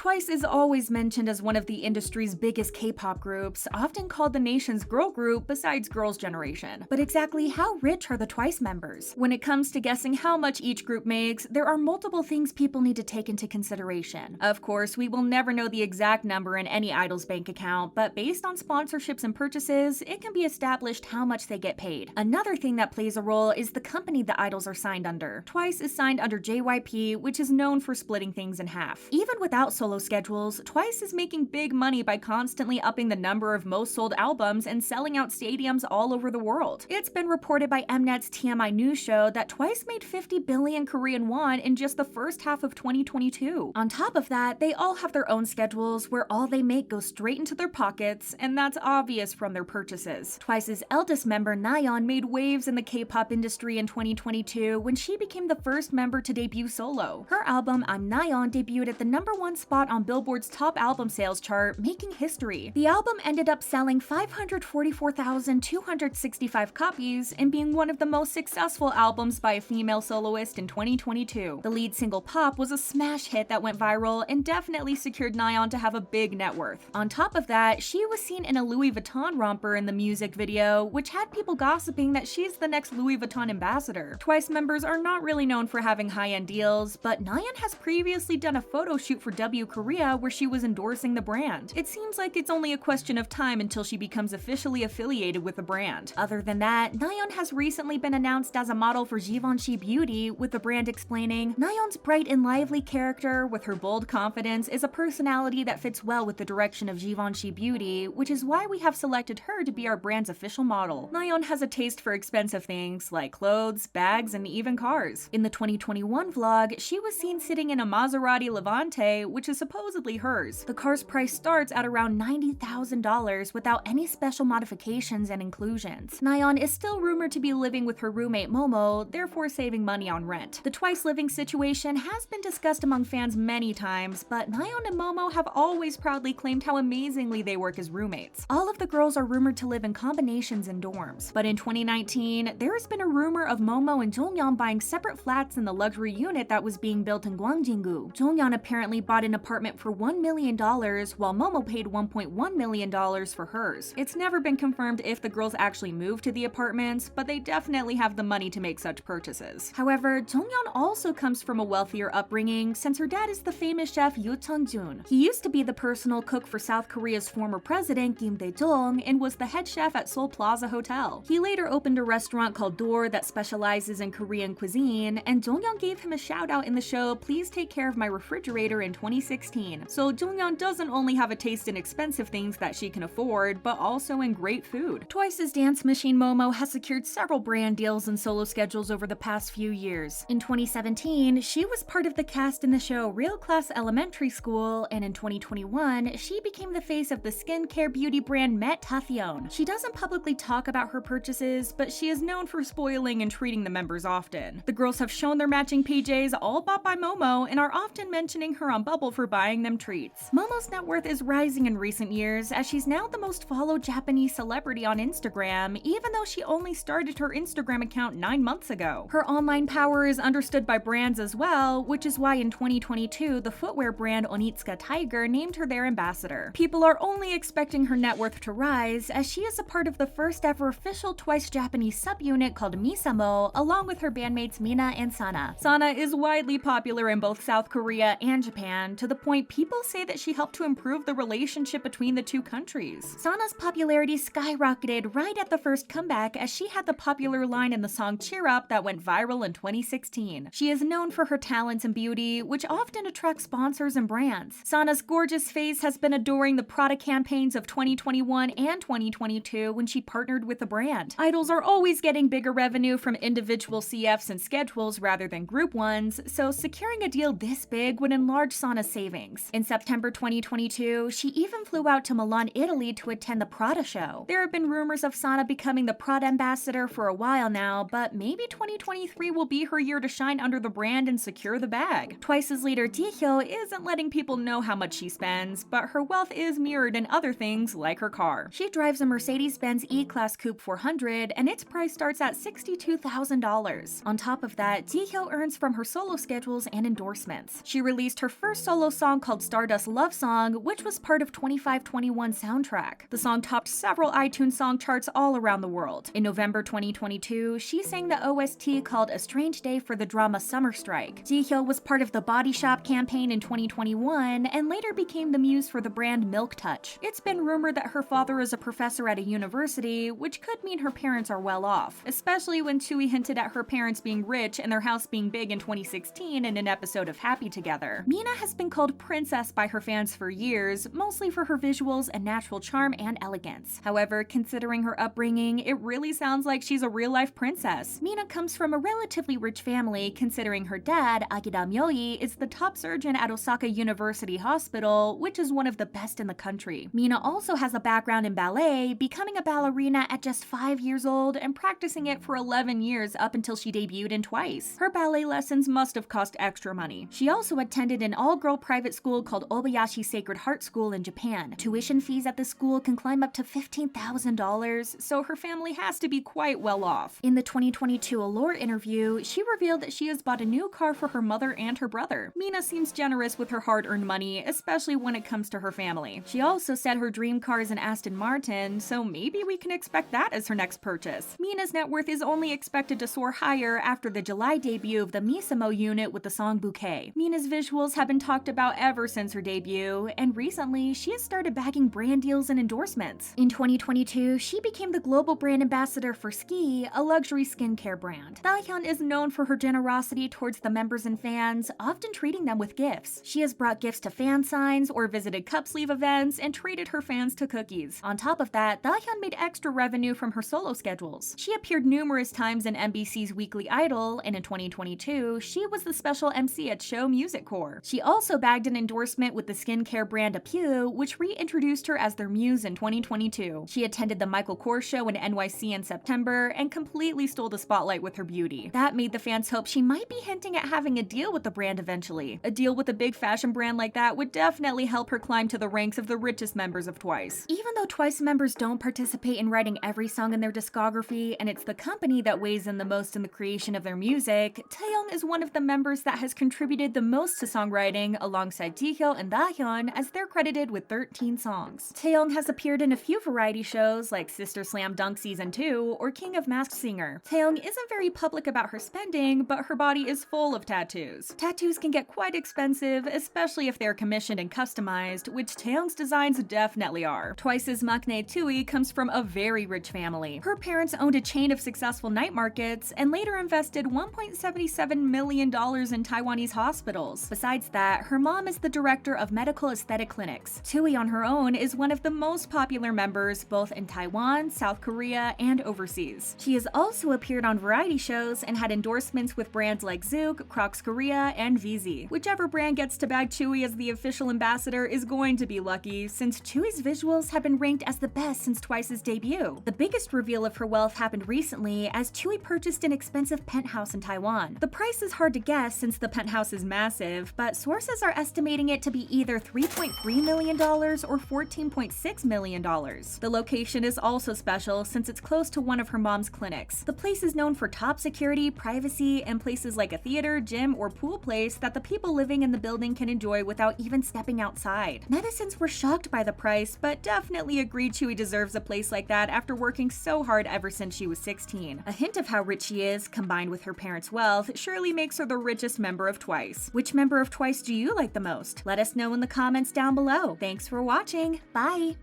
Twice is always mentioned as one of the industry's biggest K-pop groups, often called the nation's girl group besides Girls' Generation. But exactly how rich are the Twice members? When it comes to guessing how much each group makes, there are multiple things people need to take into consideration. Of course, we will never know the exact number in any idol's bank account, but based on sponsorships and purchases, it can be established how much they get paid. Another thing that plays a role is the company the idols are signed under. Twice is signed under JYP, which is known for splitting things in half. Even without solo schedules, Twice is making big money by constantly upping the number of most sold albums and selling out stadiums all over the world. It's been reported by Mnet's TMI News show that Twice made 50 billion Korean won in just the first half of 2022. On top of that, they all have their own schedules where all they make goes straight into their pockets, and that's obvious from their purchases. Twice's eldest member, Nayeon, made waves in the K-pop industry in 2022 when she became the first member to debut solo. Her album, I'm Nayeon, debuted at the #1 spot on Billboard's top album sales chart, making history. The album ended up selling 544,265 copies and being one of the most successful albums by a female soloist in 2022. The lead single, Pop, was a smash hit that went viral and definitely secured Nayeon to have a big net worth. On top of that, she was seen in a Louis Vuitton romper in the music video, which had people gossiping that she's the next Louis Vuitton ambassador. Twice members are not really known for having high-end deals, but Nayeon has previously done a photo shoot for W Korea where she was endorsing the brand. It seems like it's only a question of time until she becomes officially affiliated with the brand. Other than that, Nayeon has recently been announced as a model for Givenchy Beauty, with the brand explaining, Nayeon's bright and lively character with her bold confidence is a personality that fits well with the direction of Givenchy Beauty, which is why we have selected her to be our brand's official model. Nayeon has a taste for expensive things like clothes, bags, and even cars. In the 2021 vlog, she was seen sitting in a Maserati Levante, which is supposedly hers. The car's price starts at around $90,000 without any special modifications and inclusions. Nayeon is still rumored to be living with her roommate Momo, therefore saving money on rent. The Twice living situation has been discussed among fans many times, but Nayeon and Momo have always proudly claimed how amazingly they work as roommates. All of the girls are rumored to live in combinations in dorms. But in 2019, there has been a rumor of Momo and Jonghyun buying separate flats in the luxury unit that was being built in Gwangjin-gu. Jonghyun apparently bought an apartment for $1 million, while Momo paid $1.1 million for hers. It's never been confirmed if the girls actually moved to the apartments, but they definitely have the money to make such purchases. However, Jonghyun also comes from a wealthier upbringing since her dad is the famous chef Yoo Chun-jun. He used to be the personal cook for South Korea's former president Kim Dae-jung and was the head chef at Seoul Plaza Hotel. He later opened a restaurant called Door that specializes in Korean cuisine, and Jonghyun gave him a shout out in the show Please Take Care of My Refrigerator in 2016. So Jonghyun doesn't only have a taste in expensive things that she can afford, but also in great food. Twice's dance machine Momo has secured several brand deals and solo schedules over the past few years. In 2017, she was part of the cast in the show Real Class Elementary School, and in 2021, she became the face of the skincare beauty brand Met Tathione. She doesn't publicly talk about her purchases, but she is known for spoiling and treating the members often. The girls have shown their matching PJs all bought by Momo and are often mentioning her on Bubble for buying them treats. Momo's net worth is rising in recent years as she's now the most followed Japanese celebrity on Instagram, even though she only started her Instagram account 9 months ago. Her online power is understood by brands as well, which is why in 2022, the footwear brand Onitsuka Tiger named her their ambassador. People are only expecting her net worth to rise as she is a part of the first ever official Twice Japanese subunit called Misamo, along with her bandmates Mina and Sana. Sana is widely popular in both South Korea and Japan, to the point people say that she helped to improve the relationship between the two countries. Sana's popularity skyrocketed right at the first comeback as she had the popular line in the song Cheer Up that went viral in 2016. She is known for her talents and beauty, which often attracts sponsors and brands. Sana's gorgeous face has been adoring the Prada campaigns of 2021 and 2022 when she partnered with the brand. Idols are always getting bigger revenue from individual CFs and schedules rather than group ones, so securing a deal this big would enlarge Sana's savings. In September 2022, she even flew out to Milan, Italy to attend the Prada show. There have been rumors of Sana becoming the Prada ambassador for a while now, but maybe 2023 will be her year to shine under the brand and secure the bag. Twice's leader Jihyo isn't letting people know how much she spends, but her wealth is mirrored in other things like her car. She drives a Mercedes-Benz E-Class Coupe 400, and its price starts at $62,000. On top of that, Jihyo earns from her solo schedules and endorsements. She released her first solo song called Stardust Love Song, which was part of 2521 soundtrack. The song topped several iTunes song charts all around the world. In November 2022, she sang the OST called A Strange Day for the drama Summer Strike. Jihyo was part of the Body Shop campaign in 2021 and later became the muse for the brand Milk Touch. It's been rumored that her father is a professor at a university, which could mean her parents are well off, especially when Chewie hinted at her parents being rich and their house being big in 2016 in an episode of Happy Together. Mina has been called princess by her fans for years, mostly for her visuals and natural charm and elegance. However, considering her upbringing, it really sounds like she's a real-life princess. Mina comes from a relatively rich family, considering her dad, Akira Myoi, is the top surgeon at Osaka University Hospital, which is one of the best in the country. Mina also has a background in ballet, becoming a ballerina at just 5 years old and practicing it for 11 years up until she debuted in Twice. Her ballet lessons must have cost extra money. She also attended an all-girl private school called Obayashi Sacred Heart School in Japan. Tuition fees at the school can climb up to $15,000, so her family has to be quite well off. In the 2022 Allure interview, she revealed that she has bought a new car for her mother and her brother. Mina seems generous with her hard-earned money, especially when it comes to her family. She also said her dream car is an Aston Martin, so maybe we can expect that as her next purchase. Mina's net worth is only expected to soar higher after the July debut of the Misamo unit with the song Bouquet. Mina's visuals have been talked about ever since her debut, and recently she has started bagging brand deals and endorsements. In 2022, she became the global brand ambassador for Ski, a luxury skincare brand. Dahyun is known for her generosity towards the members and fans, often treating them with gifts. She has brought gifts to fan signs or visited cup sleeve events and treated her fans to cookies. On top of that, Dahyun made extra revenue from her solo schedules. She appeared numerous times in NBC's Weekly Idol, and in 2022, she was the special MC at Show Music Core. She also bagged an endorsement with the skincare brand Apu, which reintroduced her as their muse in 2022. She attended the Michael Kors show in NYC in September and completely stole the spotlight with her beauty. That made the fans hope she might be hinting at having a deal with the brand eventually. A deal with a big fashion brand like that would definitely help her climb to the ranks of the richest members of Twice. Even though Twice members don't participate in writing every song in their discography, and it's the company that weighs in the most in the creation of their music, Taeyong is one of the members that has contributed the most to songwriting, alongside Jihyo and Dahyun, as they're credited with 13 songs. Taeyong has appeared in a few variety shows like Sister Slam Dunk Season 2 or King of Masked Singer. Taeyong isn't very public about her spending, but her body is full of tattoos. Tattoos can get quite expensive, especially if they're commissioned and customized, which Taeyong's designs definitely are. Twice's maknae Tui comes from a very rich family. Her parents owned a chain of successful night markets and later invested $1.77 million in Taiwanese hospitals. Besides that, her mom is the director of medical aesthetic clinics. Tui on her own is one of the most popular members both in Taiwan, South Korea, and overseas. She has also appeared on variety shows and had endorsements with brands like Zook, Crocs Korea, and VZ. Whichever brand gets to bag Tui as the official ambassador is going to be lucky, since Tui's visuals have been ranked as the best since Twice's debut. The biggest reveal of her wealth happened recently as Tui purchased an expensive penthouse in Taiwan. The price is hard to guess since the penthouse is massive, but sources are estimating it to be either $3.3 million or $14.6 million. The location is also special since it's close to one of her mom's clinics. The place is known for top security, privacy, and places like a theater, gym, or pool place that the people living in the building can enjoy without even stepping outside. Netizens were shocked by the price, but definitely agreed Tui deserves a place like that after working so hard ever since she was 16. A hint of how rich she is, combined with her parents' wealth, surely makes her the richest member of Twice. Which member of Twice do you like the most? Let us know in the comments down below. Thanks for watching. Bye!